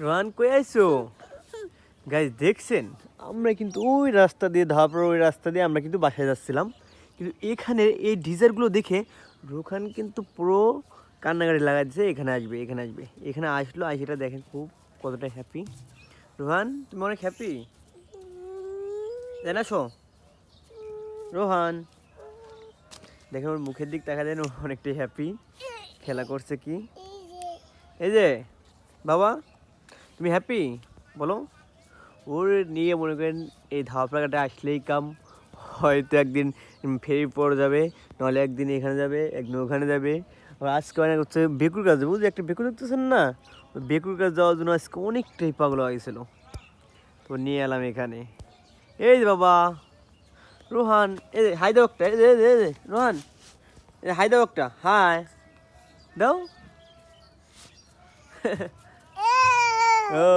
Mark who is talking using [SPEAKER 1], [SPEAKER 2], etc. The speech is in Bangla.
[SPEAKER 1] রোহান কই আইছো? গাইস দেখছেন, আমরা কিন্তু ওই রাস্তা দিয়ে ধাপড় ওই রাস্তা দিয়ে আমরা কিন্তু বাসায় যাচ্ছিলাম, কিন্তু এখানে এই ডিজারগুলো দেখে রোহান কিন্তু পুরো কান্নাকাটি লাগাচ্ছে। এখানে আসবে, এখানে আসবে, এখানে আসলো। সেটা দেখেন খুব কতটা হ্যাপি। রোহান তুমি অনেক হ্যাপি জানাস রোহান? দেখেন ওর মুখের দিক দেখা যায়, ও অনেকটাই হ্যাপি। খেলা করছে কি এই যে বাবা, তুমি হ্যাপি বলো? ওর নিয়ে মনে করেন এই ধাপড়াঘাটে আসলেই কাম। হয়তো একদিন ফেরি পড়ে যাবে, নাহলে একদিন এখানে যাবে, একদিন ওখানে যাবে। আর আজকে অনেক হচ্ছে বেকুর গাছ, বুঝলি একটা বেকুর দেখতেছেন না, ওই বেকুর গাছ যাওয়ার জন্য আজকে অনেকটাই পাগল হয়ে গেছিলো। তো নিয়ে এলাম এখানে। এই যে বাবা রোহান, এই যে হাই দাও একটা, এই যে রোহান, এই হাই দাও একটা, হাই দাও। ও